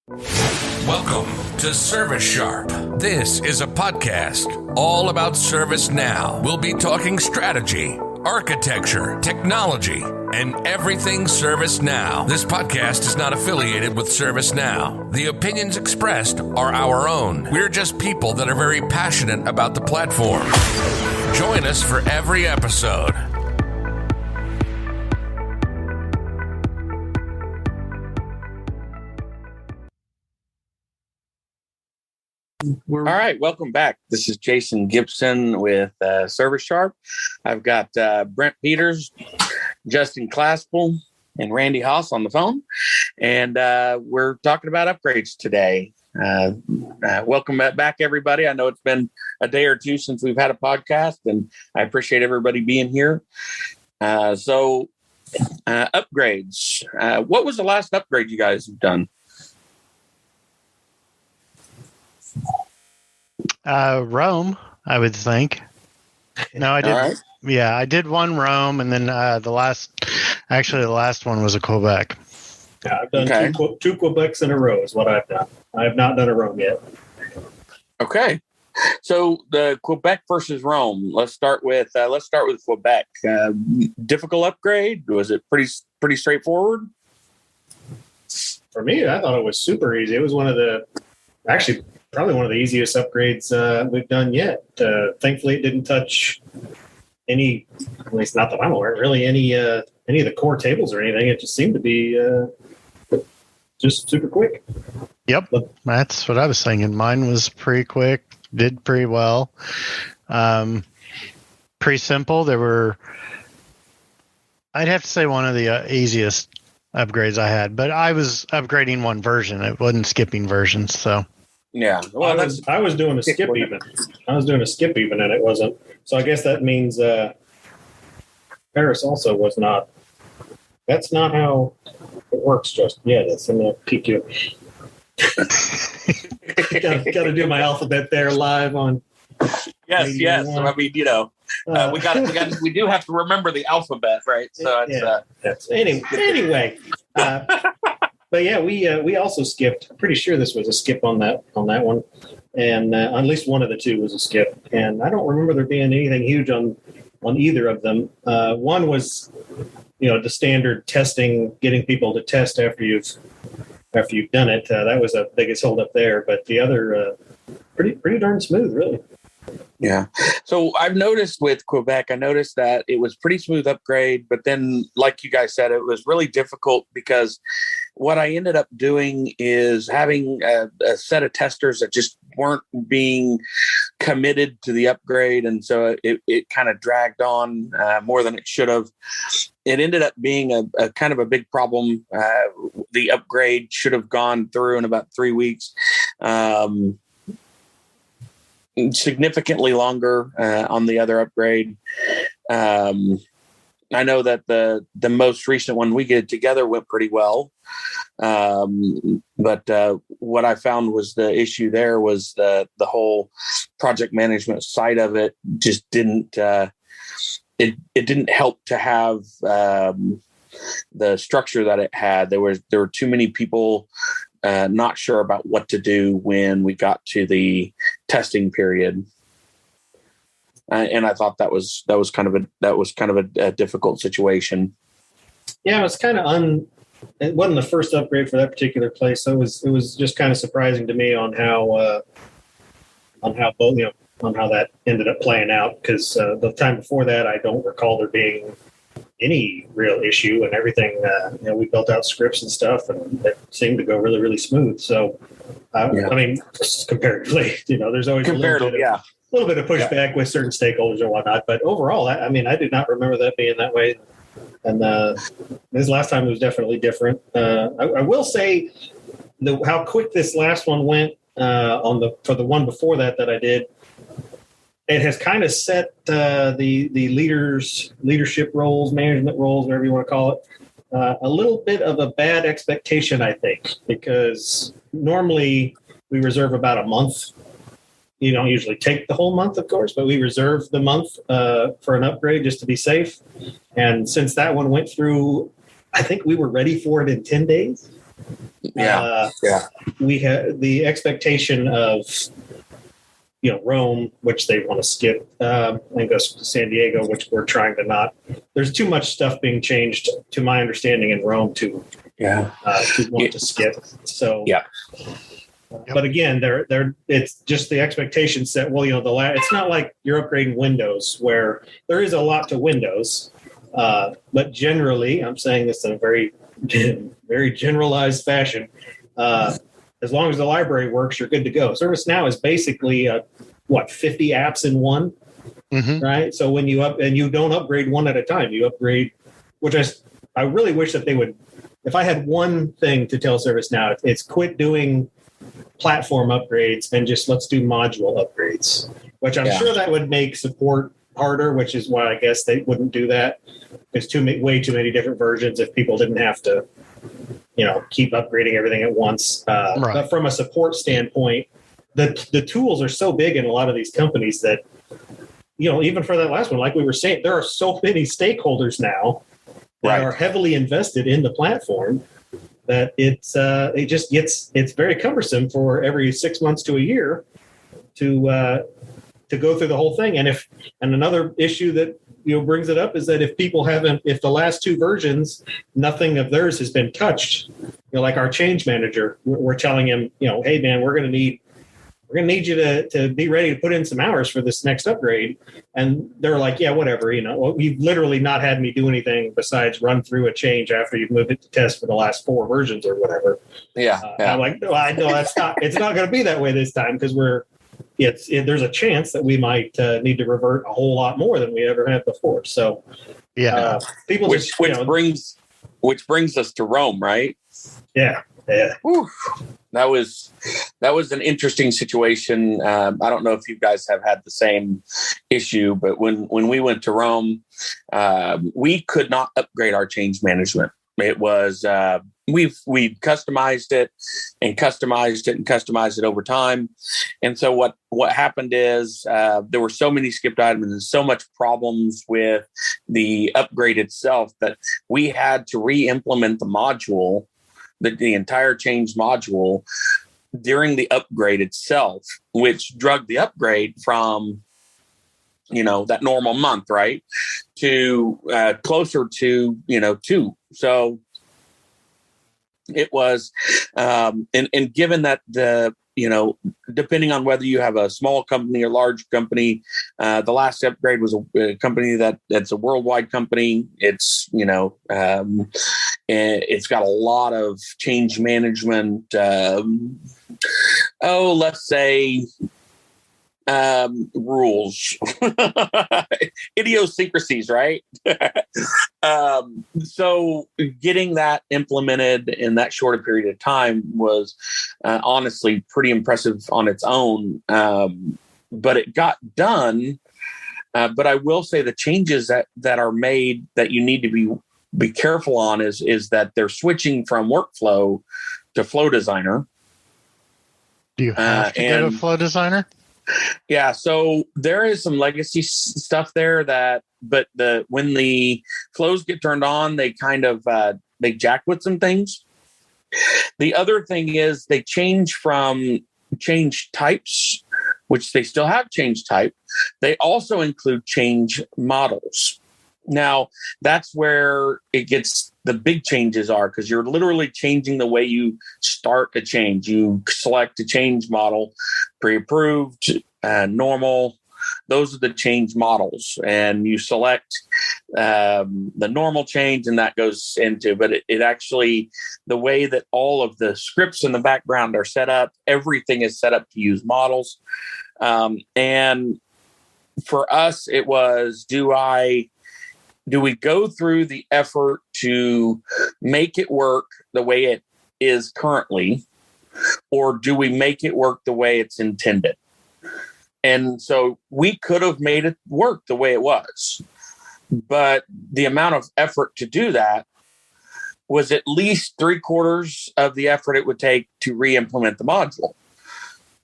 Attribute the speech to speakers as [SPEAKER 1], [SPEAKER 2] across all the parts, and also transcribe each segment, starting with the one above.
[SPEAKER 1] Welcome to ServiceSharp. This is a podcast all about ServiceNow. We'll be talking strategy, architecture, technology, and everything ServiceNow. This podcast is not affiliated with ServiceNow. The opinions expressed are our own. We're just people that are very passionate about the platform. Join us for every episode.
[SPEAKER 2] All right, welcome back. This is Jason Gibson with ServiceSharp. I've got Brent Peters, Justin Claspel, and Randy Haas on the phone, and we're talking about upgrades today. Welcome back, everybody. I know it's been a day or two since we've had a podcast, and I appreciate everybody being here. So, upgrades. What was the last upgrade you guys have done?
[SPEAKER 3] Rome, I would think. No, I did.
[SPEAKER 2] Right.
[SPEAKER 3] Yeah, I did one Rome, and then the last one was a Quebec.
[SPEAKER 4] Yeah, I've done two Quebecs in a row is what I've done. I have not done a Rome yet.
[SPEAKER 2] Okay. So the Quebec versus Rome. Let's start with Quebec. Difficult upgrade? Was it pretty straightforward?
[SPEAKER 4] For me, I thought it was super easy. It was probably one of the easiest upgrades we've done yet. Thankfully, it didn't touch any, at least not that I'm aware, really any of the core tables or anything. It just seemed to be just super quick.
[SPEAKER 3] Yep, that's what I was thinking. Mine was pretty quick, did pretty well. Pretty simple. I'd have to say one of the easiest upgrades I had, but I was upgrading one version. It wasn't skipping versions, so.
[SPEAKER 2] Yeah, well,
[SPEAKER 4] I was doing a skip even. And it wasn't. So I guess that means Paris also was not. That's not how it works. Just it's in the PQ. Got to do my alphabet there live on.
[SPEAKER 2] Yes. I mean, we do have to remember the alphabet, right? So it's
[SPEAKER 4] anyway. But yeah, we also skipped. I'm pretty sure this was a skip on that one, and at least one of the two was a skip. And I don't remember there being anything huge on either of them. One was, the standard testing, getting people to test after you've done it. That was the biggest holdup there. But the other, pretty darn smooth, really.
[SPEAKER 2] Yeah. So I've noticed with Quebec, that it was pretty smooth upgrade, but then like you guys said, it was really difficult because what I ended up doing is having a set of testers that just weren't being committed to the upgrade. And so it kind of dragged on more than it should have. It ended up being a kind of a big problem. The upgrade should have gone through in about 3 weeks. Significantly longer on the other upgrade. I know that the most recent one we did together went pretty well. But what I found was the issue there was the whole project management side of it just didn't it didn't help to have the structure that it had. There were too many people not sure about what to do when we got to the testing period, and I thought that was kind of a difficult situation.
[SPEAKER 4] Yeah, it was kind of it wasn't the first upgrade for that particular place, so it was just kind of surprising to me on how that ended up playing out, because the time before that, I don't recall there being any real issue, and everything, we built out scripts and stuff, and it seemed to go really, really smooth. So, I mean, comparatively, there's always a little bit of pushback with certain stakeholders and whatnot. But overall, I did not remember that being that way. And this last time it was definitely different. I will say how quick this last one went for the one before that I did. It has kind of set the leadership roles, management roles, whatever you want to call it, a little bit of a bad expectation, I think, because normally we reserve about a month. You don't usually take the whole month, of course, but we reserve the month for an upgrade just to be safe. And since that one went through, I think we were ready for it in 10 days.
[SPEAKER 2] Yeah.
[SPEAKER 4] We have the expectation of, Rome, which they want to skip, and go to San Diego, which we're trying to not. There's too much stuff being changed, to my understanding, in Rome to want to skip. So But again, it's just the expectation set. Well, it's not like you're upgrading Windows, where there is a lot to Windows, but generally, I'm saying this in a very, very generalized fashion. As long as the library works, you're good to go. ServiceNow is basically 50 apps in one, right? So when you don't upgrade one at a time, you upgrade, which I really wish that they would. If I had one thing to tell ServiceNow, it's quit doing platform upgrades and just let's do module upgrades, which I'm sure that would make support harder, which is why I guess they wouldn't do that. There's way too many different versions if people didn't have to, keep upgrading everything at once.
[SPEAKER 3] Right.
[SPEAKER 4] But from a support standpoint, the tools are so big in a lot of these companies that, even for that last one, like we were saying, there are so many stakeholders now that are heavily invested in the platform that it's very cumbersome for every 6 months to a year to go through the whole thing. And another issue that brings it up is that if the last two versions, nothing of theirs has been touched, like our change manager, we're telling him, hey man, we're going to need you to be ready to put in some hours for this next upgrade. And they're like, yeah, whatever. You've literally not had me do anything besides run through a change after you've moved it to test for the last 4 versions or whatever. I'm like, no, I know it's not going to be that way this time, because there's a chance that we might need to revert a whole lot more than we ever had before. So people
[SPEAKER 2] which brings us to Rome, right?
[SPEAKER 4] Yeah.
[SPEAKER 2] Whew. That was an interesting situation. I don't know if you guys have had the same issue, but when we went to Rome, we could not upgrade our change management. It was we've customized it and customized it over time. And so what happened is there were so many skipped items and so much problems with the upgrade itself that we had to re-implement the module, the entire change module, during the upgrade itself, which drug the upgrade from that normal month, right, to closer to 2. So it was and given that depending on whether you have a small company or large company, the last upgrade was a company that's a worldwide company. It's it's got a lot of change management. Let's say rules, idiosyncrasies, right? So getting that implemented in that short a period of time was honestly pretty impressive on its own. But it got done. But I will say the changes that are made that you need to be careful on is that they're switching from workflow to flow designer.
[SPEAKER 3] Do you have to go to flow designer?
[SPEAKER 2] Yeah, so there is some legacy stuff there but when the flows get turned on, they kind of they jack with some things. The other thing is they change types, which they still have change type. They also include change models. Now, that's where it gets the big changes are, because you're literally changing the way you start a change. You select a change model, pre-approved, normal. Those are the change models. And you select the normal change, and that goes into, but it actually, the way that all of the scripts in the background are set up, everything is set up to use models. And for us, it was, do we go through the effort to make it work the way it is currently, or do we make it work the way it's intended? And so we could have made it work the way it was, but the amount of effort to do that was at least 3/4 of the effort it would take to re-implement the module.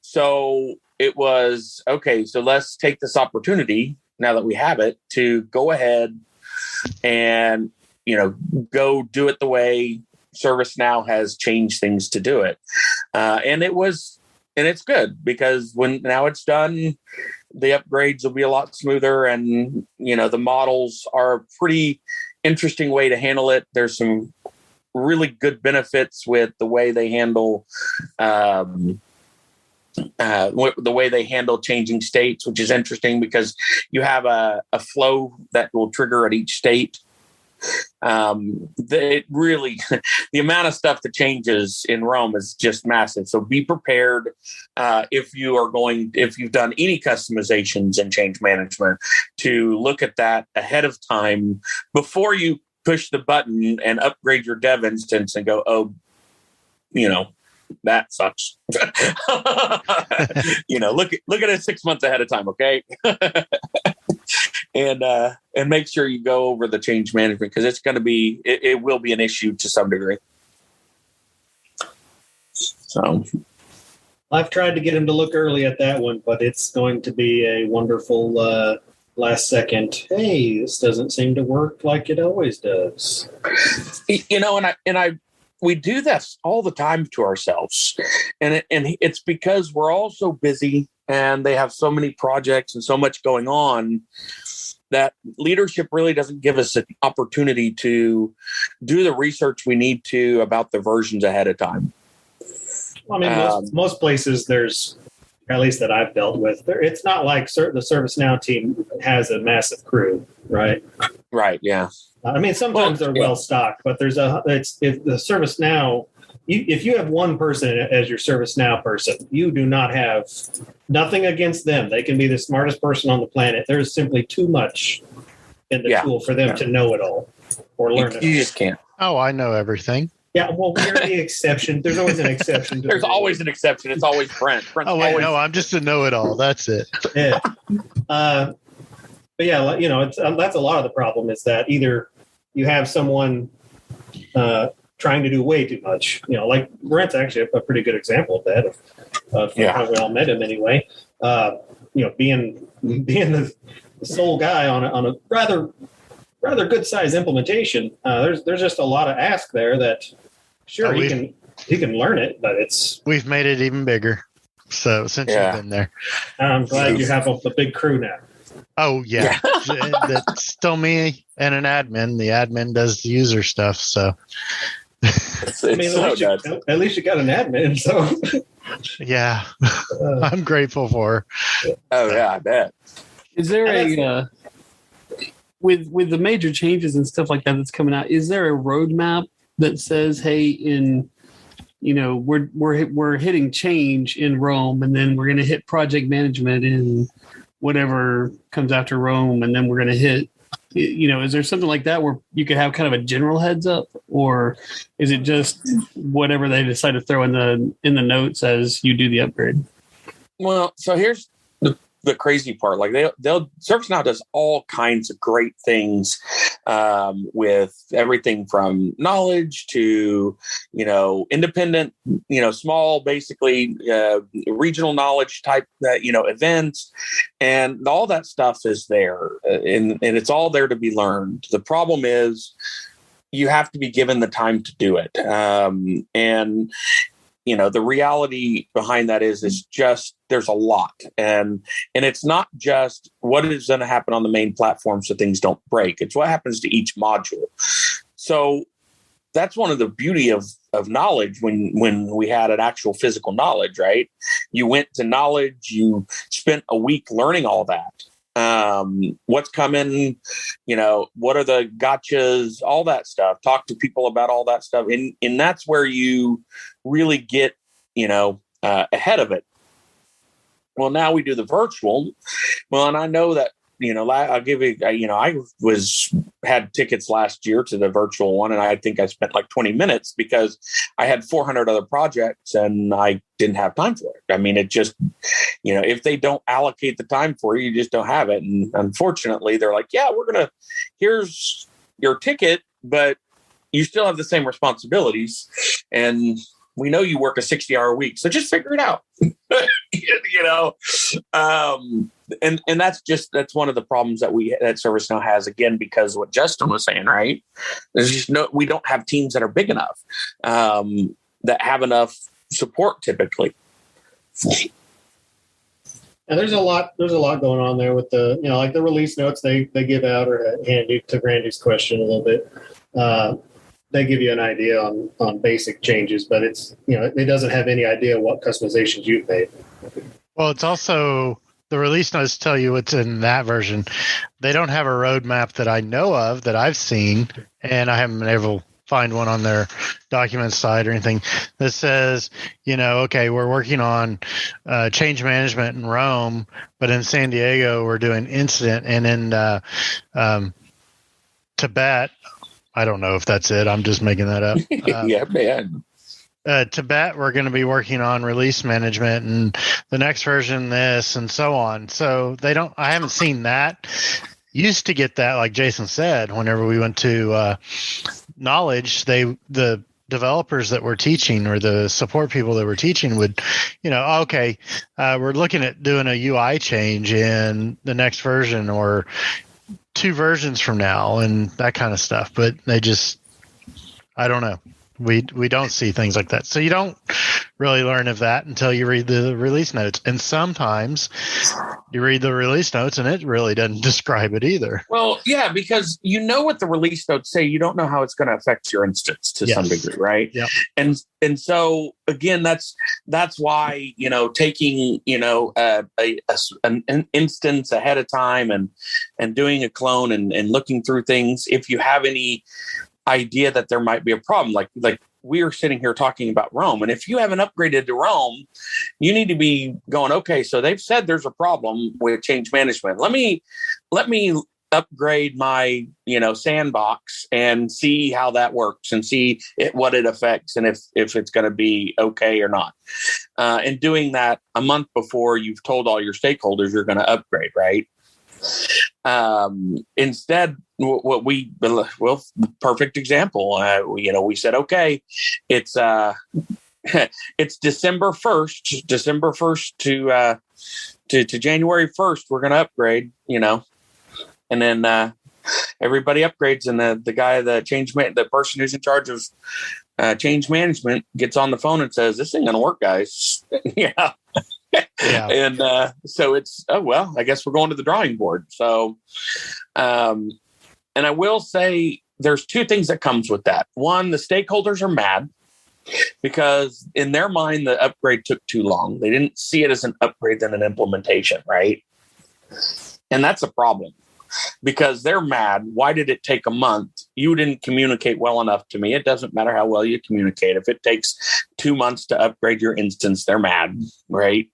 [SPEAKER 2] So it was, okay, so let's take this opportunity, now that we have it, to go ahead and go do it the way ServiceNow has changed things to do it. And it's good because when now it's done, the upgrades will be a lot smoother, and the models are a pretty interesting way to handle it. There's some really good benefits with the way they handle changing states, which is interesting because you have a flow that will trigger at each state. The amount of stuff that changes in Rome is just massive. So be prepared if you've done any customizations and change management, to look at that ahead of time before you push the button and upgrade your dev instance and go, oh, that sucks. Look at it 6 months ahead of time, okay? And make sure you go over the change management, because it will be an issue to some degree. So
[SPEAKER 4] I've tried to get him to look early at that one, but it's going to be a wonderful last second. Hey, this doesn't seem to work like it always does.
[SPEAKER 2] We do this all the time to ourselves, and it's because we're all so busy and they have so many projects and so much going on that leadership really doesn't give us an opportunity to do the research we need to about the versions ahead of time.
[SPEAKER 4] Well, I mean, most places there's, at least that I've dealt with, it's not like the ServiceNow team has a massive crew, right?
[SPEAKER 2] Right. Yeah.
[SPEAKER 4] I mean, sometimes they're well stocked, but if the ServiceNow, if you have one person as your ServiceNow person, you do not have nothing against them. They can be the smartest person on the planet. There's simply too much in the tool for them to know it all or learn it.
[SPEAKER 2] You just can't.
[SPEAKER 3] Oh, I know everything.
[SPEAKER 4] Yeah, well, we're the exception. There's always an exception.
[SPEAKER 2] There's always an exception. It's always Brent.
[SPEAKER 3] No, I'm just a know-it-all. That's it.
[SPEAKER 4] Yeah. But yeah, it's that's a lot of the problem is that either you have someone trying to do way too much. Like Brent's actually a pretty good example of that. Of how we all met him anyway. Being the sole guy on a rather good sized implementation. There's just a lot of ask there that sure he can learn it, but
[SPEAKER 3] we've made it even bigger. So since you've been there,
[SPEAKER 4] I'm glad you have a big crew now.
[SPEAKER 3] Oh yeah. That's still me and an admin. The admin does the user stuff. So
[SPEAKER 4] at least you got an admin. So
[SPEAKER 3] yeah, I'm grateful for her.
[SPEAKER 2] Oh yeah, I bet.
[SPEAKER 5] Is there with the major changes and stuff like that that's coming out, is there a roadmap that says, hey, we're hitting change in Rome, and then we're going to hit project management in whatever comes after Rome, and then we're going to hit, is there something like that where you could have kind of a general heads up, or is it just whatever they decide to throw in the notes as you do the upgrade?
[SPEAKER 2] Well, so here's the crazy part. Like ServiceNow does all kinds of great things with everything from knowledge to, independent, small, basically regional knowledge type, events, and all that stuff is there, and it's all there to be learned. The problem is you have to be given the time to do it. And the reality behind that is just there's a lot, and it's not just what is going to happen on the main platform so things don't break. It's what happens to each module. So that's one of the beauty of knowledge when we had an actual physical knowledge, right? You went to knowledge, you spent a week learning all that. What's coming, what are the gotchas, all that stuff. Talk to people about all that stuff. And that's where you really get, ahead of it. Well, now we do the virtual. Well, and I know that, I'll give you, I had tickets last year to the virtual one, and I think I spent like 20 minutes because I had 400 other projects and I didn't have time for it. I mean, it just, if they don't allocate the time for you, you just don't have it. And unfortunately, they're like, yeah, here's your ticket, but you still have the same responsibilities. And we know you work a 60-hour week, so just figure it out. And that's one of the problems that ServiceNow has, again, because what Justin was saying, right? There's just we don't have teams that are big enough, that have enough support typically.
[SPEAKER 4] And there's a lot going on there with the, like the release notes they give out, or Andy, to Randy's question a little bit. They give you an idea on basic changes, but it's, it doesn't have any idea what customizations you've made.
[SPEAKER 3] Well, it's also, the release notes tell you what's in that version. They don't have a roadmap that I know of, that I've seen, and I haven't been able to find one on their documents side or anything that says, okay, we're working on change management in Rome, but in San Diego we're doing incident, and in Tibet, I don't know if that's it. I'm just making that up.
[SPEAKER 2] Yeah, man.
[SPEAKER 3] Tibet, we're going to be working on release management, and the next version this, and so on. So I haven't seen that. Used to get that, like Jason said, whenever we went to Knowledge, the developers that were teaching, or the support people that were teaching, would, okay, we're looking at doing a UI change in the next version, or 2 versions from now, and that kind of stuff. But I don't know. We don't see things like that. So you don't really learn of that until you read the release notes. And sometimes you read the release notes and it really doesn't describe it either.
[SPEAKER 2] Well, yeah, because what the release notes say, you don't know how it's going to affect your instance to some degree, right?
[SPEAKER 3] Yeah.
[SPEAKER 2] And so again, that's why, taking, an instance ahead of time and doing a clone and looking through things, if you have any idea that there might be a problem, like we are sitting here talking about Rome, and if you haven't upgraded to Rome, you need to be going, okay, so they've said there's a problem with change management. Let me upgrade my sandbox and see how that works, and see what it affects, and if it's going to be okay or not. And doing that a month before you've told all your stakeholders you're going to upgrade, right? Instead, perfect example. We said, okay, it's it's December 1st to January 1st. We're going to upgrade, and then everybody upgrades, and the guy, the person who's in charge of change management gets on the phone and says, "This ain't going to work, guys." Yeah.
[SPEAKER 3] Yeah.
[SPEAKER 2] And so it's, I guess we're going to the drawing board. So, and I will say there's 2 things that comes with that. One, the stakeholders are mad because in their mind, the upgrade took too long. They didn't see it as an upgrade than an implementation, right? And that's a problem because they're mad. Why did it take a month? You didn't communicate well enough to me. It doesn't matter how well you communicate. If it takes 2 months to upgrade your instance, they're mad, right?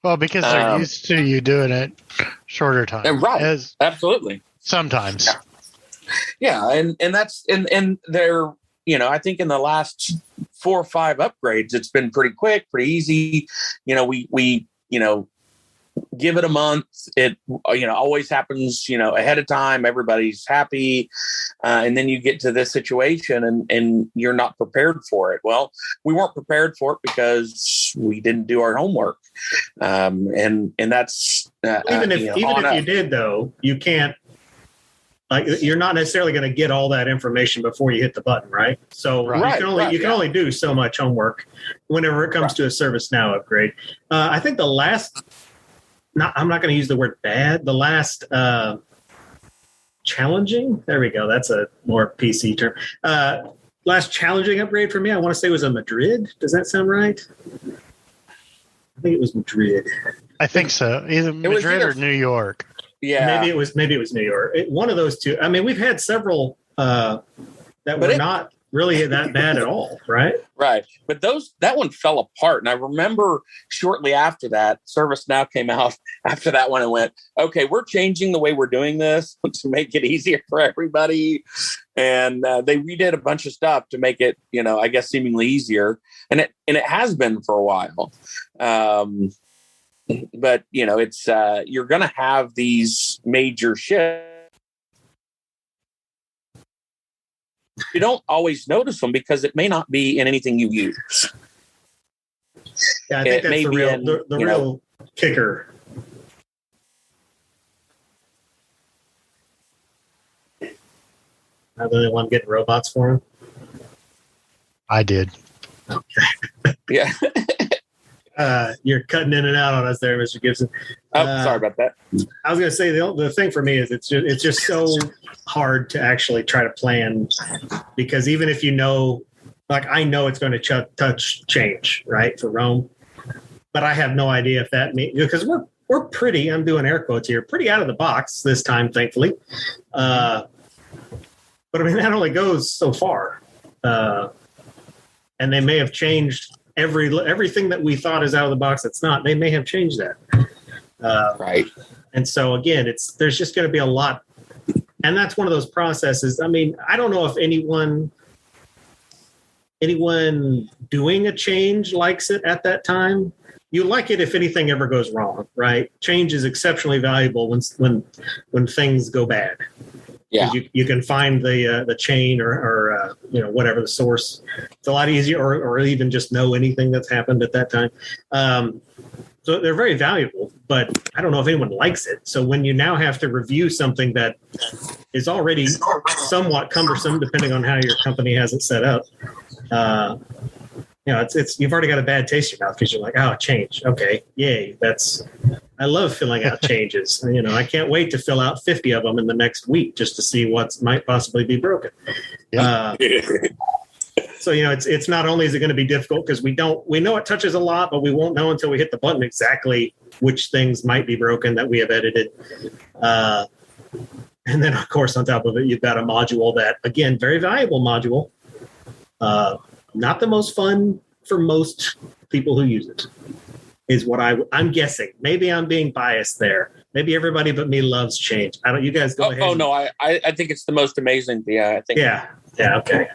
[SPEAKER 3] Well, because they're used to you doing it shorter time.
[SPEAKER 2] Right. Absolutely.
[SPEAKER 3] Sometimes.
[SPEAKER 2] Yeah. And that's, and they're, I think in the last 4 or 5 upgrades, it's been pretty quick, pretty easy. We give it a month. It, always happens, ahead of time. Everybody's happy. And then you get to this situation and you're not prepared for it. Well, we weren't prepared for it because we didn't do our homework. And that's
[SPEAKER 4] even if you did, though, you can't, you're not necessarily going to get all that information before you hit the button, right? So you can only do so much homework whenever it comes to a ServiceNow upgrade. I think the last, I'm not going to use the word bad, the last challenging, there we go, that's a more PC term. Last challenging upgrade for me, I want to say was a Madrid. Does that sound right? I think it was Madrid.
[SPEAKER 3] I think so. Either Madrid or New York.
[SPEAKER 2] Yeah,
[SPEAKER 4] maybe it was New York. One of those 2. I mean, we've had several that were not really that bad at all, right?
[SPEAKER 2] Right. But that one fell apart. And I remember shortly after that, ServiceNow came out after that one and went, okay, we're changing the way we're doing this to make it easier for everybody. And they redid a bunch of stuff to make it, I guess seemingly easier. And it has been for a while. But, it's you're going to have these major shifts. you don't always notice them because it may not be in anything you use.
[SPEAKER 4] Yeah, I think that's the real kicker. Are they the one getting robots for him?
[SPEAKER 3] I did.
[SPEAKER 4] Okay.
[SPEAKER 2] Yeah.
[SPEAKER 4] You're cutting in and out on us there, Mr. Gibson.
[SPEAKER 2] Sorry about that.
[SPEAKER 4] I was going to say the thing for me is it's just so hard to actually try to plan, because even if you know, like I know it's going to touch change, right, for Rome, but I have no idea if that means, because we're pretty, I'm doing air quotes here, pretty out of the box this time, thankfully. But I mean, that only goes so far. And they may have changed everything that we thought is out of the box. It's not. They may have changed that.
[SPEAKER 2] Right. And
[SPEAKER 4] so again, there's just going to be a lot, and that's one of those processes. I mean, I don't know if anyone doing a change likes it at that time. You like it if anything ever goes wrong, right? Change is exceptionally valuable when things go bad.
[SPEAKER 2] Yeah,
[SPEAKER 4] you can find the chain or whatever the source. It's a lot easier, or even just know anything that's happened at that time. So they're very valuable, but I don't know if anyone likes it. So when you now have to review something that is already somewhat cumbersome, depending on how your company has it set up, it's you've already got a bad taste in your mouth because you're like, oh, change. Okay, yay. I love filling out changes. I can't wait to fill out 50 of them in the next week just to see what might possibly be broken. Yeah. So, it's not only is it going to be difficult because we know it touches a lot, but we won't know until we hit the button exactly which things might be broken that we have edited. And then, of course, on top of it, you've got a module that, again, very valuable module. Not the most fun for most people who use it, is what I'm guessing. Maybe I'm being biased there. Maybe everybody but me loves change. I don't. You guys go ahead.
[SPEAKER 2] Oh no, I think it's the most amazing. Yeah, I think.
[SPEAKER 4] Yeah. Okay.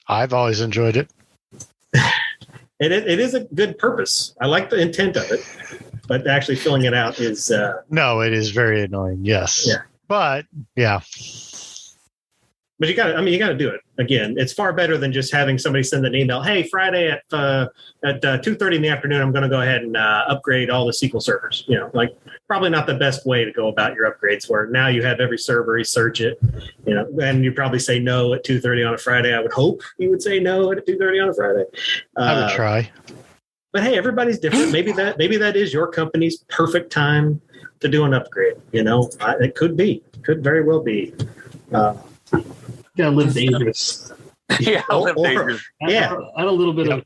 [SPEAKER 3] I've always enjoyed it.
[SPEAKER 4] It is a good purpose. I like the intent of it, but actually filling it out is.
[SPEAKER 3] No, it is very annoying. Yes.
[SPEAKER 4] Yeah.
[SPEAKER 3] But yeah.
[SPEAKER 4] But you got to do it. Again, it's far better than just having somebody send an email. Hey, Friday at 2:30 in the afternoon, I'm going to go ahead and upgrade all the SQL servers. Probably not the best way to go about your upgrades. Where now you have every server, research it. And you probably say no at 2:30 on a Friday. I would hope you would say no at 2:30 on a Friday.
[SPEAKER 3] I would try.
[SPEAKER 4] But hey, everybody's different. Maybe that is your company's perfect time to do an upgrade. It could very well be.
[SPEAKER 5] Gotta live dangerous.
[SPEAKER 2] Yeah, live dangerous.
[SPEAKER 4] Yeah,
[SPEAKER 5] add a little bit of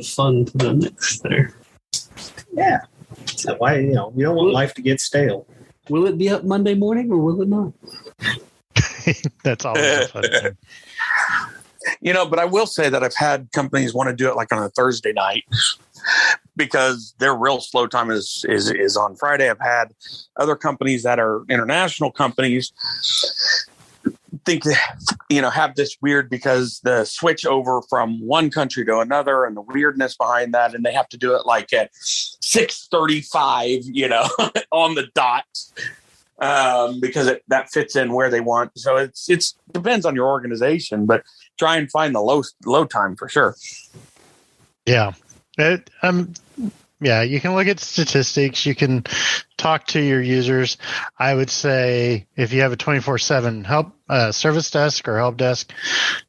[SPEAKER 5] fun to the mix there.
[SPEAKER 4] Yeah. So why you don't want life to get stale?
[SPEAKER 5] Will it be up Monday morning or will it not?
[SPEAKER 3] That's always a fun thing.
[SPEAKER 2] But I will say that I've had companies want to do it like on a Thursday night because their real slow time is on Friday. I've had other companies that are international companies think have this weird because the switch over from one country to another and the weirdness behind that, and they have to do it like at 6:35 on the dot because that fits in where they want. So it's depends on your organization, but try and find the low time for sure.
[SPEAKER 3] Yeah. Yeah, you can look at statistics. You can talk to your users. I would say if you have a 24/7 help service desk or help desk,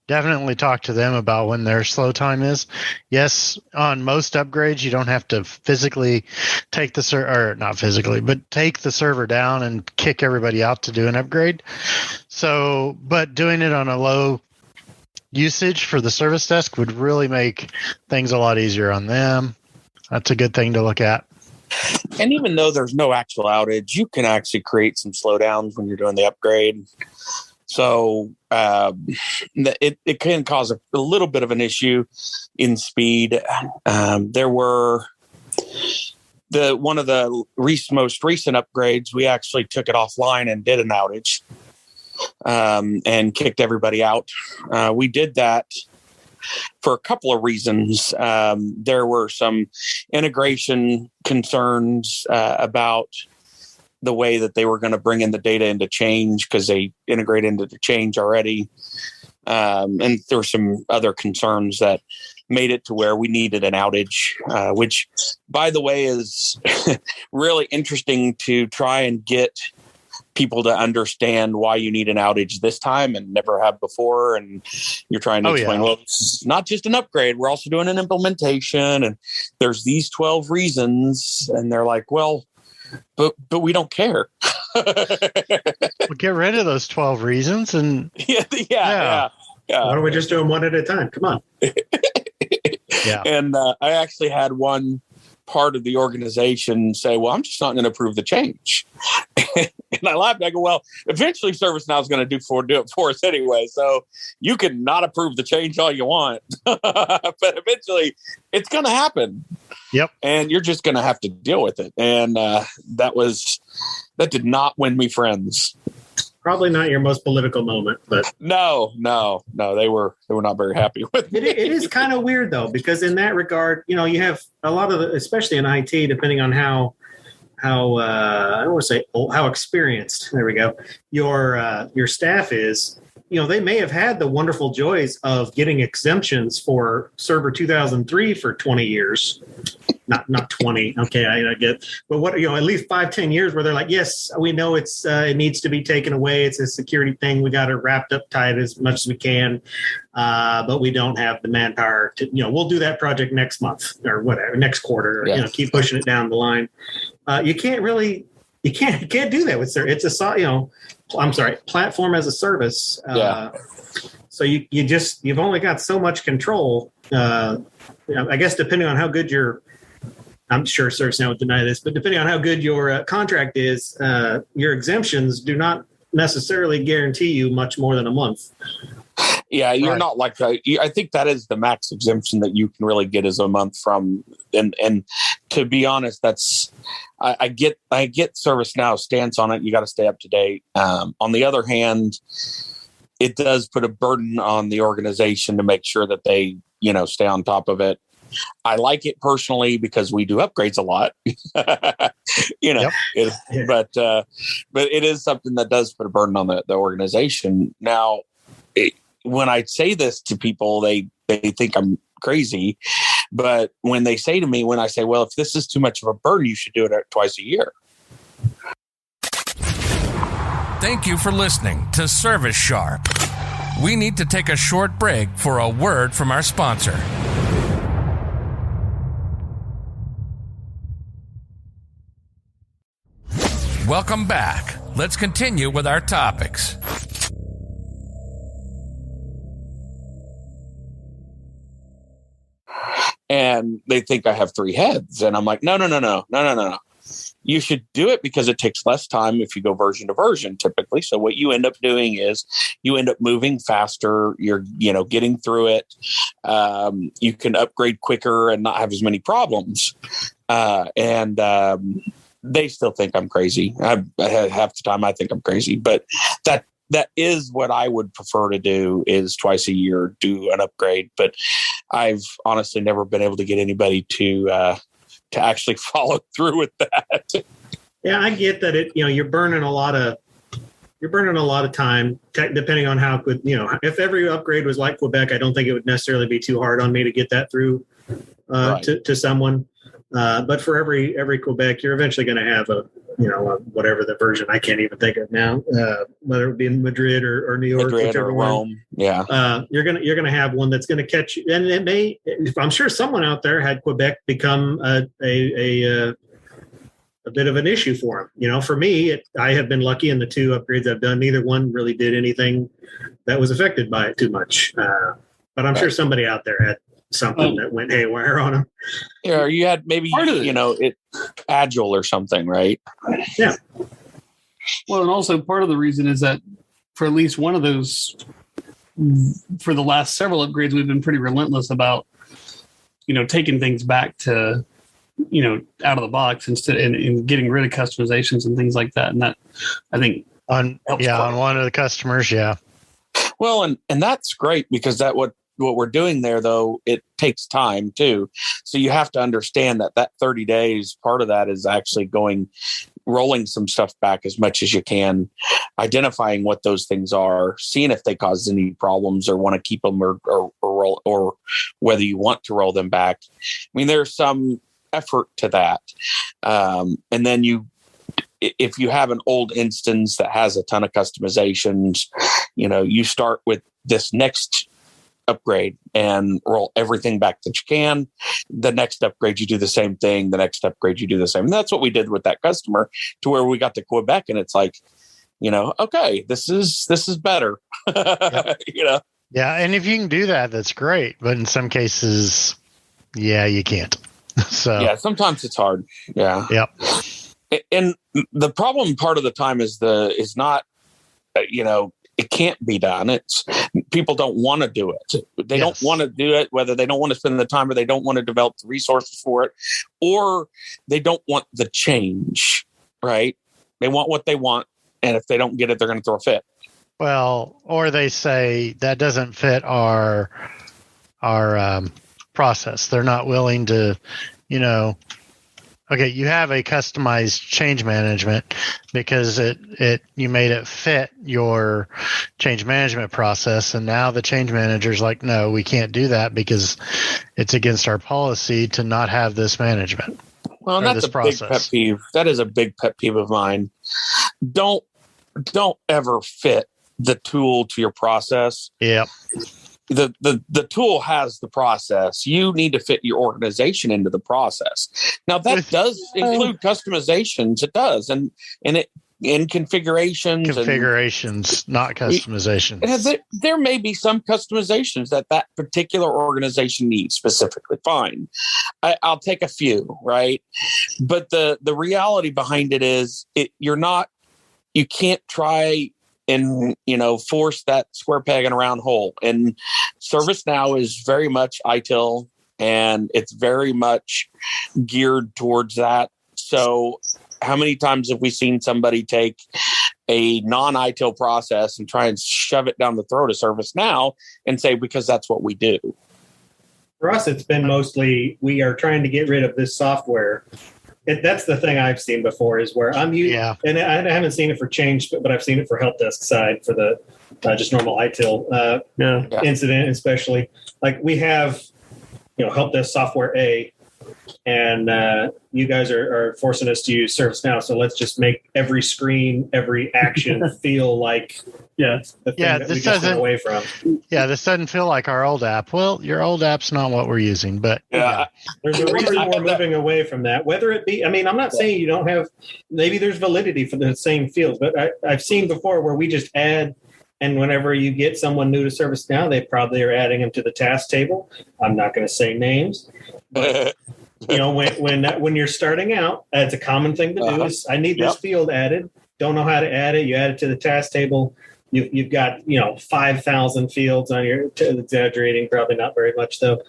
[SPEAKER 3] definitely talk to them about when their slow time is. Yes, on most upgrades, you don't have to physically take the take the server down and kick everybody out to do an upgrade. So, but doing it on a low usage for the service desk would really make things a lot easier on them. That's a good thing to look at.
[SPEAKER 2] And even though there's no actual outage, you can actually create some slowdowns when you're doing the upgrade. So it can cause a little bit of an issue in speed. There were one of the most recent upgrades, we actually took it offline and did an outage and kicked everybody out. We did that for a couple of reasons. There were some integration concerns about the way that they were going to bring in the data into Change because they integrate into the Change already. And there were some other concerns that made it to where we needed an outage, which, by the way, is really interesting to try and get people to understand why you need an outage this time and never have before. And you're trying to explain, well, it's not just an upgrade. We're also doing an implementation. And there's these 12 reasons. And they're like, well, but we don't care.
[SPEAKER 3] Well, get rid of those 12 reasons. And
[SPEAKER 2] yeah.
[SPEAKER 4] Why don't we just do them one at a time? Come on.
[SPEAKER 3] Yeah.
[SPEAKER 2] And I actually had one part of the organization say, well, I'm just not going to approve the change. And I laughed. I go, well, eventually ServiceNow is going to do it for us anyway. So you can not approve the change all you want, but eventually it's going to happen.
[SPEAKER 3] Yep.
[SPEAKER 2] And you're just going to have to deal with it. And that did not win me friends.
[SPEAKER 4] Probably not your most political moment, but
[SPEAKER 2] no, they were not very happy with me.
[SPEAKER 4] It is kind of weird though, because in that regard, you have a lot of, especially in IT, depending on how I don't want to say how experienced. There we go. Your staff is. They may have had the wonderful joys of getting exemptions for Server 2003 for 20 years. Not 20. Okay, I get. But what, at least 5-10 years where they're like, yes, we know it needs to be taken away. It's a security thing. We got it wrapped up tight as much as we can. But we don't have the manpower to, we'll do that project next month or whatever, next quarter, or, keep pushing it down the line. You can't do that with it's platform as a service. So you've only got so much control. I guess depending on how good I'm sure ServiceNow would deny this, but depending on how good your contract is, your exemptions do not necessarily guarantee you much more than a month.
[SPEAKER 2] Yeah, you're not like that. I think that is the max exemption that you can really get is a month from. And to be honest, that's I get ServiceNow's stance on it. You got to stay up to date. On the other hand, it does put a burden on the organization to make sure that they stay on top of it. I like it personally because we do upgrades a lot, but it is something that does put a burden on the organization. Now, when I say this to people, they think I'm crazy. But when they say to me, when I say, well, if this is too much of a burden, you should do it twice a year.
[SPEAKER 1] Thank you for listening to ServiceSharp. We need to take a short break for a word from our sponsor. Welcome back. Let's continue with our topics.
[SPEAKER 2] And they think I have 3 heads. And I'm like, no. You should do it because it takes less time if you go version to version typically. So what you end up doing is you end up moving faster. You're, getting through it. You can upgrade quicker and not have as many problems. They still think I'm crazy. Half the time I think I'm crazy, but that is what I would prefer to do is twice a year, do an upgrade. But I've honestly never been able to get anybody to actually follow through with that.
[SPEAKER 4] Yeah, I get that you're burning a lot of time depending on how good, if every upgrade was like Quebec, I don't think it would necessarily be too hard on me to get that through to someone. But for every Quebec, you're eventually going to have whatever the version I can't even think of now, whether it be in Madrid or New York,
[SPEAKER 2] or Rome.
[SPEAKER 4] One.
[SPEAKER 2] Yeah.
[SPEAKER 4] You're going to have one that's going to catch you. And it may, I'm sure someone out there had Quebec become a bit of an issue for them. For me, I have been lucky in the 2 upgrades I've done. Neither one really did anything that was affected by it too much. But I'm sure somebody out there had something that went haywire on them.
[SPEAKER 2] Yeah, or you had maybe it Agile or something, right?
[SPEAKER 4] Yeah.
[SPEAKER 5] Well, and also part of the reason is that for at least one of those, for the last several upgrades, we've been pretty relentless about taking things back to out of the box instead and getting rid of customizations and things like that. And that I think
[SPEAKER 3] on one of the customers, yeah.
[SPEAKER 2] Well, and that's great because we're doing there, though, it takes time too. So you have to understand that 30 days, part of that is actually rolling some stuff back as much as you can, identifying what those things are, seeing if they cause any problems or want to keep them or whether you want to roll them back. I mean, there's some effort to that. And then if you have an old instance that has a ton of customizations, you start with this next upgrade and roll everything back that you can. The next upgrade, you do the same thing. The next upgrade, you do the same. And that's what we did with that customer, to where we got to Quebec, and it's like, okay, this is better.
[SPEAKER 3] Yep. Yeah, and if you can do that, that's great. But in some cases, you can't. So
[SPEAKER 2] yeah, sometimes it's hard. Yeah.
[SPEAKER 3] Yep.
[SPEAKER 2] And the problem part of the time is not, it can't be done. It's people don't want to do it. They don't want to do it, whether they don't want to spend the time or they don't want to develop the resources for it, or they don't want the change, right? They want what they want. And if they don't get it, they're going to throw a fit.
[SPEAKER 3] Well, or they say that doesn't fit our process. They're not willing to, okay, you have a customized change management because you made it fit your change management process, and now the change manager's like, no, we can't do that because it's against our policy to not have this management.
[SPEAKER 2] Well, and that's a big pet peeve. That is a big pet peeve of mine. Don't ever fit the tool to your process.
[SPEAKER 3] Yep.
[SPEAKER 2] The tool has the process. You need to fit your organization into the process. Now that does include customizations. It does, and it in configurations,
[SPEAKER 3] not customizations.
[SPEAKER 2] There may be some customizations that particular organization needs specifically. Fine, I'll take a few, right? But the reality behind it is, you can't try and force that square peg in a round hole. And ServiceNow is very much ITIL, and it's very much geared towards that. So how many times have we seen somebody take a non-ITIL process and try and shove it down the throat of ServiceNow and say, because that's what we do?
[SPEAKER 4] For us, it's been mostly, we are trying to get rid of this software. That's the thing I've seen before, is where I'm using, and I haven't seen it for change, but I've seen it for help desk side for the just normal ITIL incident, especially. Like we have, help desk software A, and you guys are forcing us to use ServiceNow. So let's just make every screen, every action feel like the thing that we just went away from.
[SPEAKER 3] Yeah, this doesn't feel like our old app. Well, your old app's not what we're using, but
[SPEAKER 4] there's a reason we're moving away from that. Whether it be, I'm not saying you don't have, maybe there's validity for the same fields, but I've seen before where we just add. And whenever you get someone new to ServiceNow, they probably are adding them to the task table. I'm not going to say names, but when you're starting out, it's a common thing to do. Is I need this field added. Don't know how to add it. You add it to the task table. You've got 5,000 fields on your. Exaggerating, probably not very much though.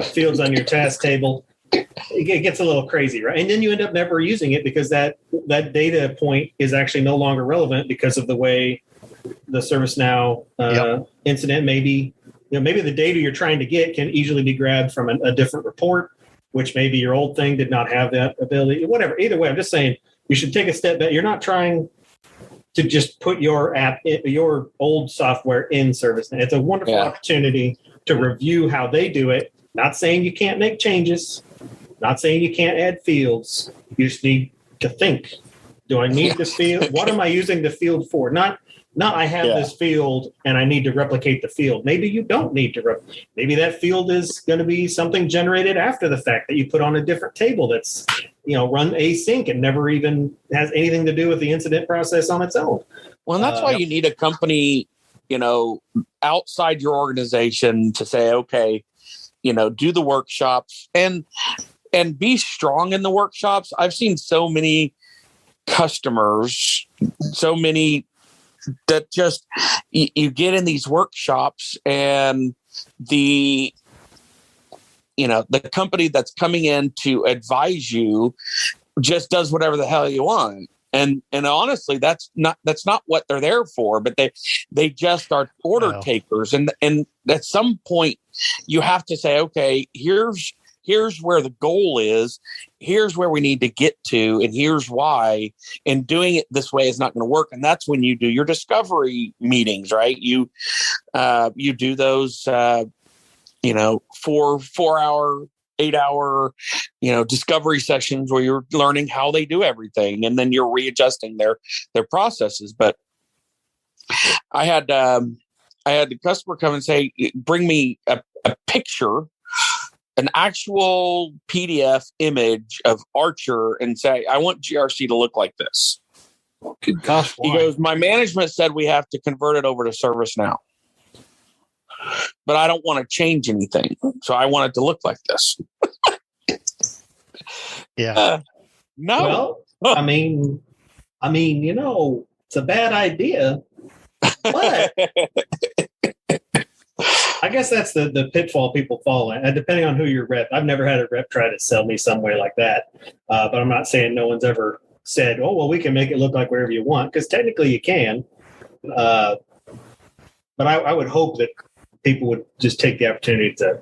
[SPEAKER 4] Fields on your task table. It gets a little crazy, right? And then you end up never using it because that data point is actually no longer relevant because of the way the ServiceNow incident. Maybe the data you're trying to get can easily be grabbed from a different report, which maybe your old thing did not have that ability. Whatever. Either way, I'm just saying you should take a step back. You're not trying to just put your app, your old software in ServiceNow. It's a wonderful opportunity to review how they do it. Not saying you can't make changes. Not saying you can't add fields. You just need to think. Do I need the field? What am I using the field for? Not I have this field and I need to replicate the field. Maybe you don't need to. Maybe that field is going to be something generated after the fact that you put on a different table that's, run async and never even has anything to do with the incident process on its own.
[SPEAKER 2] Well, and that's why you need a company, outside your organization to say, okay, do the workshops and be strong in the workshops. I've seen so many customers, that just you get in these workshops and the company that's coming in to advise you just does whatever the hell you want. And honestly, that's not what they're there for, but they just are order takers. And at some point you have to say, okay, here's where the goal is, here's where we need to get to, and here's why. And doing it this way is not going to work. And that's when you do your discovery meetings, right? You do those 4-hour, 8-hour, discovery sessions where you're learning how they do everything, and then you're readjusting their processes. But I had the customer come and say, bring me a picture, an actual PDF image of Archer, and say, I want GRC to look like this.
[SPEAKER 5] Good gosh.
[SPEAKER 2] He goes, my management said we have to convert it over to ServiceNow, but I don't want to change anything. So I want it to look like this.
[SPEAKER 3] Yeah.
[SPEAKER 2] No.
[SPEAKER 4] Well, I mean, it's a bad idea, but I guess that's the pitfall people fall in. And depending on who your rep, I've never had a rep try to sell me some way like that. But I'm not saying no one's ever said, oh, well, we can make it look like wherever you want, because technically you can. But I would hope that people would just take the opportunity to,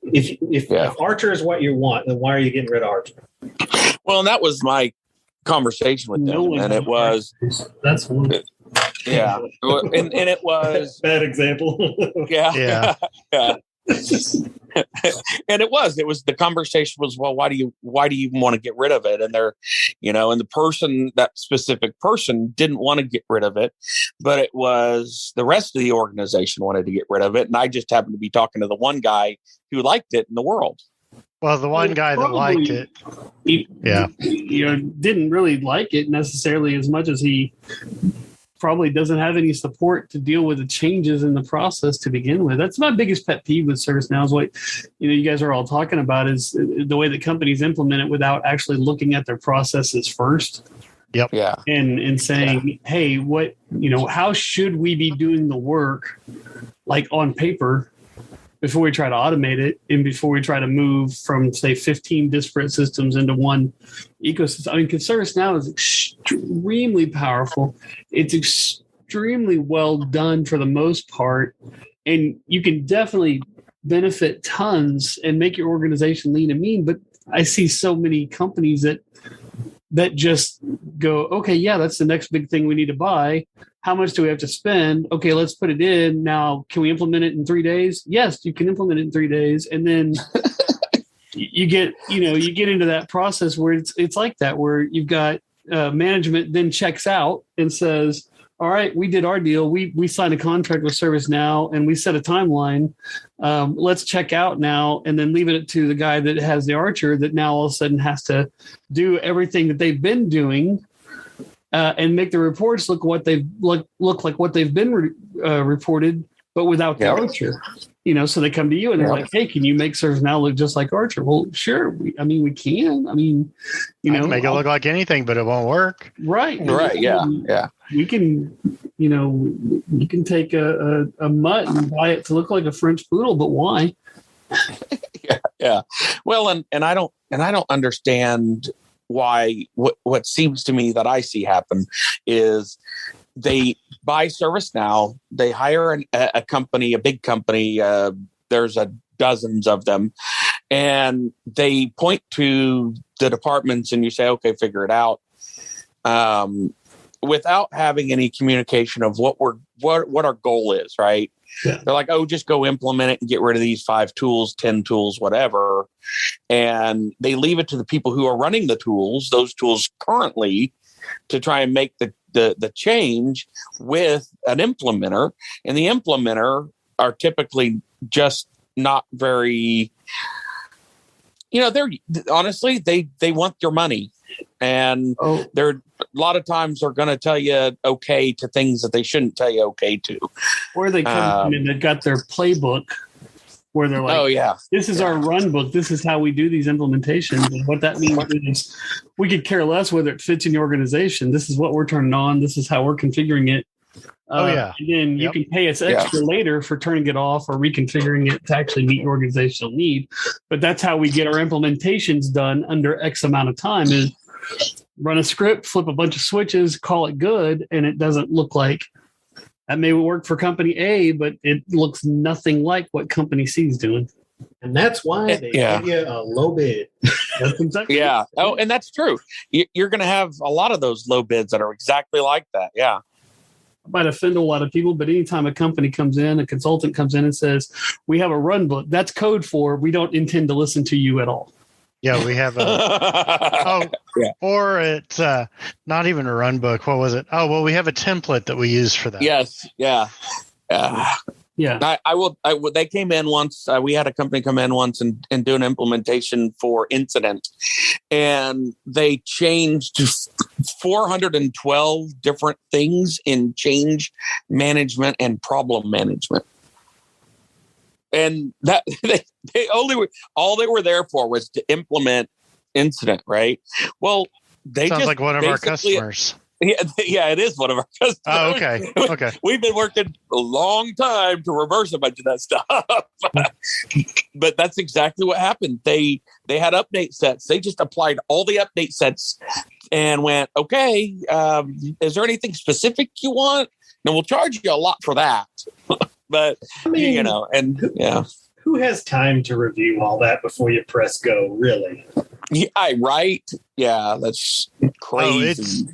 [SPEAKER 4] if Archer is what you want, then why are you getting rid of Archer?
[SPEAKER 2] Well, and that was my conversation with them, and it was
[SPEAKER 5] that's one.
[SPEAKER 2] Yeah, and it was
[SPEAKER 4] bad example.
[SPEAKER 2] Yeah. And it was the conversation was, well, why do you want to get rid of it? And they're, and that specific person didn't want to get rid of it, but it was the rest of the organization wanted to get rid of it. And I just happened to be talking to the one guy who liked it in the world.
[SPEAKER 3] Well, the one guy that liked it,
[SPEAKER 5] didn't really like it necessarily as much as he probably doesn't have any support to deal with the changes in the process to begin with. That's my biggest pet peeve with ServiceNow is what you guys are all talking about is the way that companies implement it without actually looking at their processes first.
[SPEAKER 3] Yep.
[SPEAKER 2] Yeah.
[SPEAKER 5] And saying, hey, what how should we be doing the work like on paper before we try to automate it and before we try to move from, say, 15 disparate systems into one ecosystem. I mean, because ServiceNow is extremely powerful. It's extremely well done for the most part. And you can definitely benefit tons and make your organization lean and mean. But I see so many companies that just go, okay, yeah, that's the next big thing we need to buy. How much do we have to spend? Okay, let's put it in. Now, can we implement it in 3 days? Yes, you can implement it in 3 days. And then you get into that process where it's like that, where you've got management then checks out and says, all right, we did our deal. We signed a contract with ServiceNow and we set a timeline. Let's check out now, and then leave it to the guy that has the Archer that now all of a sudden has to do everything that they've been doing and make the reports look like what they've been reported, but without the Archer. So they come to you and they're like, hey, can you make ServiceNow look just like Archer? Well, sure. We can. I mean,
[SPEAKER 3] make it look like anything, but it won't work.
[SPEAKER 5] Right.
[SPEAKER 2] Right. Yeah.
[SPEAKER 5] We can, you can take a mutt and buy it to look like a French poodle, but why?
[SPEAKER 2] Yeah. Well, and I don't understand why. What seems to me that I see happen is they buy ServiceNow, they hire a company, a big company. There's dozens of them, and they point to the departments, and you say, okay, figure it out. Without having any communication of what our goal is, right? Yeah. They're like, oh, just go implement it and get rid of these 5 tools, 10 tools, whatever. And they leave it to the people who are running those tools currently, to try and make the change with an implementer. And the implementer are typically just not very, they're honestly, they want your money. And they're a lot of times they're going to tell you okay to things that they shouldn't tell you okay to.
[SPEAKER 5] Or they come in and they've got their playbook where they're like, oh, yeah, this is our run book. This is how we do these implementations. And what that means is we could care less whether it fits in your organization. This is what we're turning on. This is how we're configuring it. And then you can pay us extra later for turning it off or reconfiguring it to actually meet your organizational need. But that's how we get our implementations done under X amount of time is run a script, flip a bunch of switches, call it good, and it doesn't look like that may work for company A, but it looks nothing like what company C is doing.
[SPEAKER 4] And that's why they give you a low bid.
[SPEAKER 5] That's exactly
[SPEAKER 2] Yeah. Oh, and that's true. You're going to have a lot of those low bids that are exactly like that. Yeah.
[SPEAKER 5] Might offend a lot of people, but anytime a company comes in, a consultant comes in and says, we have a run book, that's code for we don't intend to listen to you at all.
[SPEAKER 3] Yeah, we have or it's not even a run book. What was it? Oh, well, we have a template that we use for that.
[SPEAKER 2] Yes. Yeah.
[SPEAKER 5] Yeah.
[SPEAKER 2] I will. They came in once. We had a company come in once and do an implementation for incident, and they changed 412 different things in change management and problem management. And that they all they were there for was to implement incident, right? Well, they
[SPEAKER 3] sounds
[SPEAKER 2] just
[SPEAKER 3] like one of our customers.
[SPEAKER 2] Yeah, it is one of our customers.
[SPEAKER 3] Oh, okay. Okay.
[SPEAKER 2] We've been working a long time to reverse a bunch of that stuff. But that's exactly what happened. They had update sets. They just applied all the update sets and went, okay, is there anything specific you want? No, we'll charge you a lot for that. But,
[SPEAKER 4] I mean,
[SPEAKER 2] you know, and yeah.
[SPEAKER 4] Who has time to review all that before you press go, really?
[SPEAKER 2] Yeah, right. Yeah, that's crazy.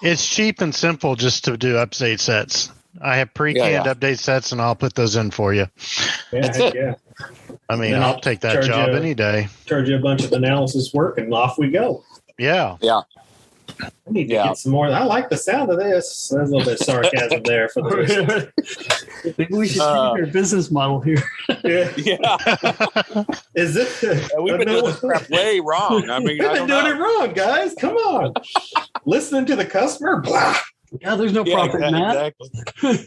[SPEAKER 3] It's cheap and simple just to do update sets. I have pre-canned update sets, and I'll put those in for you.
[SPEAKER 2] That's it.
[SPEAKER 4] Yeah.
[SPEAKER 3] I mean, I'll take that job any day.
[SPEAKER 4] Charge you a bunch of analysis work, and off we go.
[SPEAKER 3] Yeah.
[SPEAKER 2] Yeah.
[SPEAKER 4] I need to get some more. I like the sound of this. There's a little bit of sarcasm there for the
[SPEAKER 5] Maybe we should change our business model here.
[SPEAKER 2] Yeah.
[SPEAKER 4] Is it?
[SPEAKER 2] We've been doing this crap way wrong. I mean,
[SPEAKER 4] we've been doing it wrong, guys. Come on. Listening to the customer. Blah.
[SPEAKER 5] Yeah, there's no profit in that.
[SPEAKER 2] Exactly.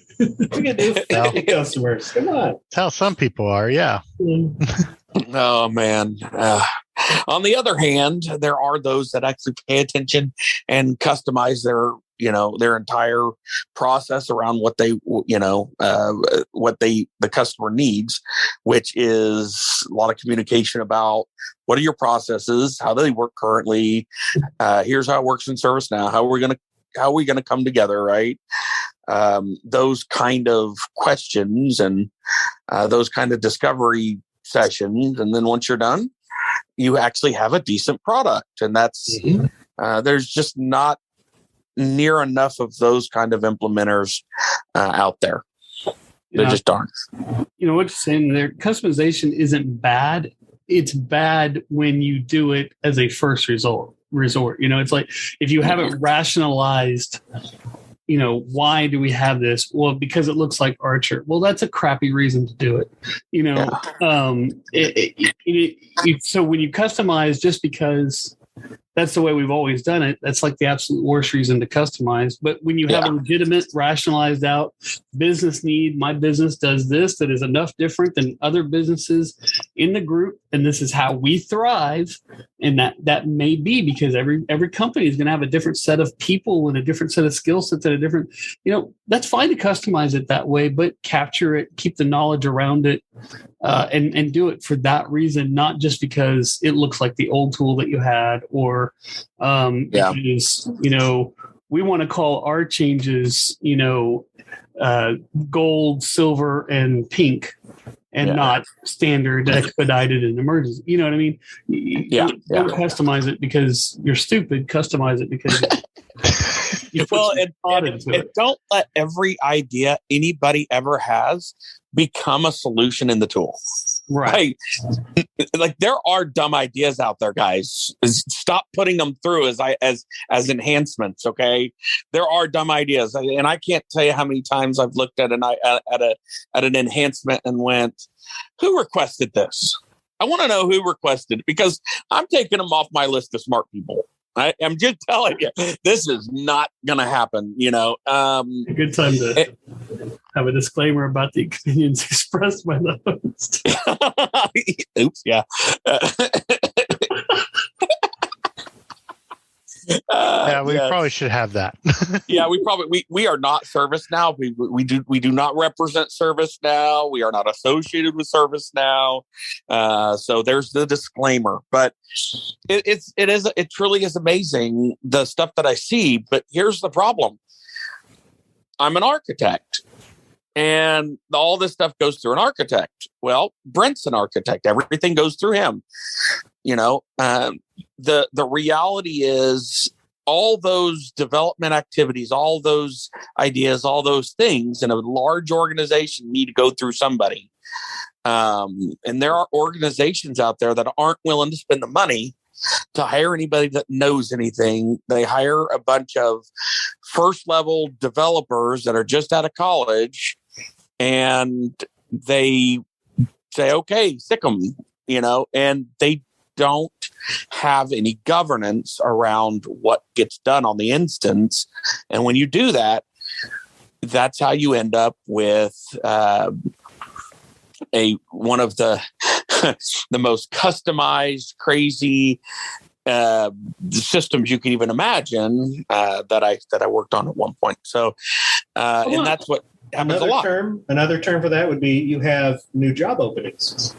[SPEAKER 4] We can do 50 customers. Come on.
[SPEAKER 3] That's how some people are. Yeah.
[SPEAKER 2] Oh man. On the other hand, there are those that actually pay attention and customize their entire process around what they, the customer needs, which is a lot of communication about what are your processes, how do they work currently, here's how it works in ServiceNow, how are we gonna come together, right? Those kind of questions and those kind of discovery sessions, and then once you're done, you actually have a decent product, and that's there's just not near enough of those kind of implementers out there. There just aren't.
[SPEAKER 5] You know what you're saying there? Customization isn't bad. It's bad when you do it as a first resort. You know, it's like if you haven't rationalized, why do we have this? Well, because it looks like Archer. Well, that's a crappy reason to do it. So when you customize just because that's the way we've always done it, that's like the absolute worst reason to customize. But when you have a legitimate, rationalized out business need, my business does this that is enough different than other businesses in the group, and this is how we thrive. And that may be because every company is going to have a different set of people and a different set of skill sets and a different, that's fine to customize it that way, but capture it, keep the knowledge around it, and do it for that reason, not just because it looks like the old tool that you had, or because we want to call our changes gold, silver, and pink, and not standard, expedited, and emergency. You know what I mean? Don't customize it because you're stupid. Customize it because you
[SPEAKER 2] and don't let every idea anybody ever has become a solution in the tool. Right. Like there are dumb ideas out there, guys. Stop putting them through as enhancements. Okay. There are dumb ideas. And I can't tell you how many times I've looked at an enhancement and went, who requested this? I want to know who requested it, because I'm taking them off my list of smart people. I'm just telling you, this is not going to happen. A
[SPEAKER 5] good time to have a disclaimer about the opinions expressed by the host.
[SPEAKER 2] Oops, yeah.
[SPEAKER 3] we probably should have that.
[SPEAKER 2] Yeah, we are not ServiceNow. We do not represent ServiceNow. We are not associated with ServiceNow. So there's the disclaimer. But it truly is amazing the stuff that I see. But here's the problem: I'm an architect, and all this stuff goes through an architect. Well, Brent's an architect. Everything goes through him. The reality is, all those development activities, all those ideas, all those things in a large organization need to go through somebody. And there are organizations out there that aren't willing to spend the money to hire anybody that knows anything. They hire a bunch of first level developers that are just out of college, and they say, okay, sick them, and they don't have any governance around what gets done on the instance. And when you do that, that's how you end up with one of the the most customized, crazy systems you can even imagine that I worked on at one point. So, and that's what happens a lot.
[SPEAKER 4] Another term for that would be you have new job openings.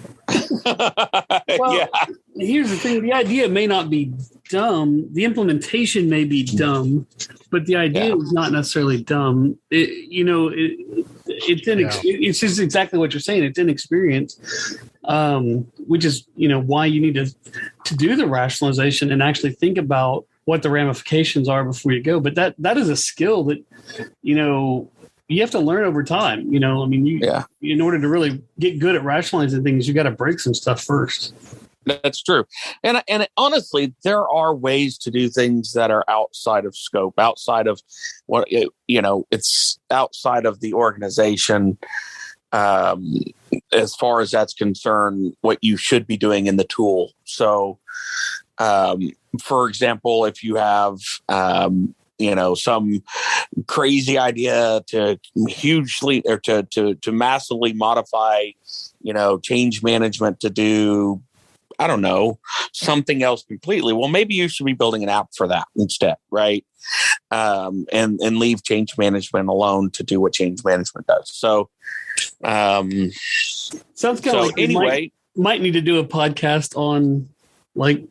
[SPEAKER 5] Well, here's the thing: the idea may not be dumb. The implementation may be dumb, but the idea is not necessarily dumb. It's just exactly what you're saying. It's inexperience, which is why you need to do the rationalization and actually think about what the ramifications are before you go. But that is a skill that you have to learn over time. In order to really get good at rationalizing things, you got to break some stuff first.
[SPEAKER 2] That's true. And honestly, there are ways to do things that are outside of scope, outside of what, it's outside of the organization. As far as that's concerned, what you should be doing in the tool. So, for example, if you have, some crazy idea to hugely or to massively modify, change management to do, I don't know, something else completely. Well, maybe you should be building an app for that instead, right? And leave change management alone to do what change management does. So,
[SPEAKER 5] sounds kind of like anyway, might need to do a podcast on like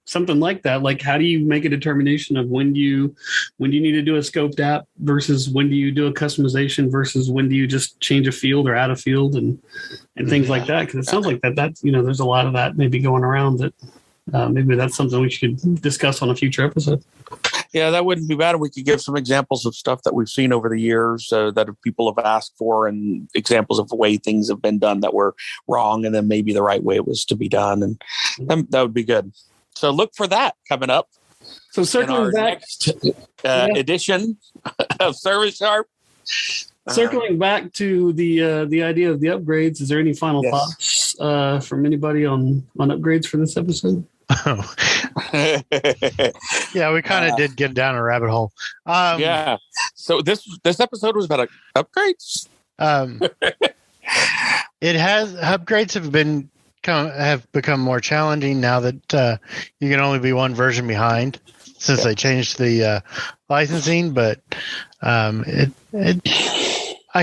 [SPEAKER 5] something like that. Like, how do you make a determination of when do you need to do a scoped app versus when do you do a customization versus when do you just change a field or add a field and things like that? Because it sounds like that's there's a lot of that maybe going around that maybe that's something we should discuss on a future episode.
[SPEAKER 2] Yeah, that wouldn't be bad. We could give some examples of stuff that we've seen over the years that people have asked for, and examples of the way things have been done that were wrong, and then maybe the right way it was to be done, and that would be good. So look for that coming up.
[SPEAKER 5] So circling back,
[SPEAKER 2] next edition of ServiceSharp.
[SPEAKER 5] Circling back to the idea of the upgrades, is there any final thoughts from anybody on upgrades for this episode?
[SPEAKER 3] Oh. Yeah, we kind of did get down a rabbit hole.
[SPEAKER 2] Yeah. So this episode was about upgrades.
[SPEAKER 3] It has upgrades have become more challenging now that you can only be one version behind since they changed the licensing. But I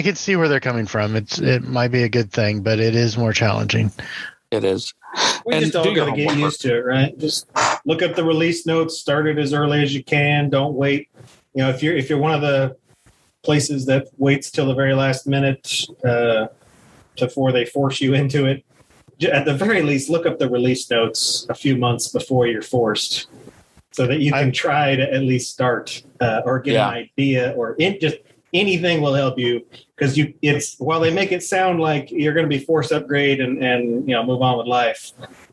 [SPEAKER 3] can see where they're coming from. It might be a good thing, but it is more challenging.
[SPEAKER 2] It is.
[SPEAKER 4] We just all got to get used to it, right? Just look up the release notes, start it as early as you can. Don't wait. If you're one of the places that waits till the very last minute before they force you into it, at the very least, look up the release notes a few months before you're forced, so that you can try to at least start or get an idea, or just anything will help you, because while they make it sound like you're going to be forced upgrade and move on with life.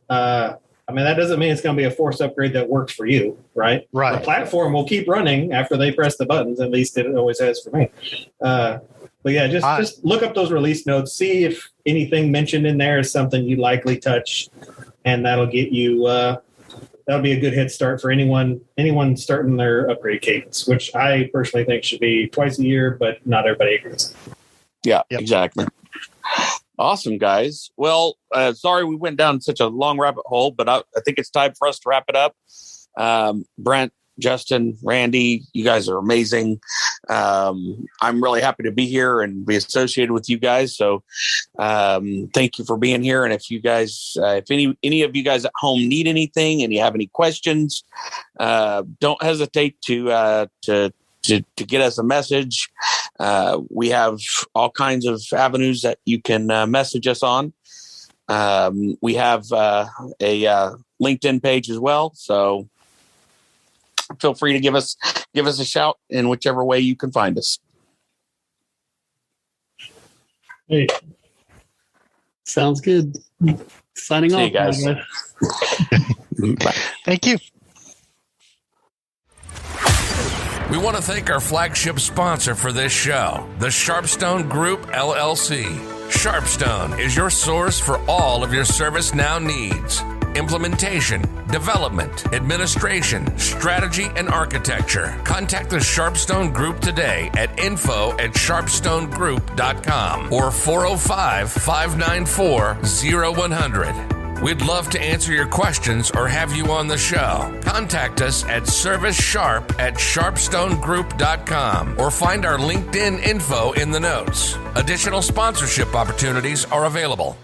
[SPEAKER 4] That doesn't mean it's going to be a forced upgrade that works for you, right?
[SPEAKER 3] Right.
[SPEAKER 4] The platform will keep running after they press the buttons. At least it always has for me. But yeah, just look up those release notes, see if anything mentioned in there is something you likely touch, and that'll get you. That'll be a good head start for anyone starting their upgrade cadence, which I personally think should be twice a year, but not everybody agrees.
[SPEAKER 2] Yeah, exactly. Awesome, guys. Well, sorry we went down such a long rabbit hole, but I think it's time for us to wrap it up. Brent, Justin, Randy, you guys are amazing. I'm really happy to be here and be associated with you guys. So thank you for being here. And if you guys, if any of you guys at home need anything and you have any questions, don't hesitate to get us a message. We have all kinds of avenues that you can message us on. We have a LinkedIn page as well. So feel free to give us a shout in whichever way you can find us.
[SPEAKER 5] Hey, sounds good. Signing off,
[SPEAKER 2] you guys.
[SPEAKER 3] Bye. Thank you.
[SPEAKER 1] We want to thank our flagship sponsor for this show, the Sharpstone Group, LLC. Sharpstone is your source for all of your ServiceNow needs. Implementation, development, administration, strategy, and architecture. Contact the Sharpstone Group today at info@sharpstonegroup.com or 405-594-0100. We'd love to answer your questions or have you on the show. Contact us at ServiceSharp@sharpstonegroup.com or find our LinkedIn info in the notes. Additional sponsorship opportunities are available.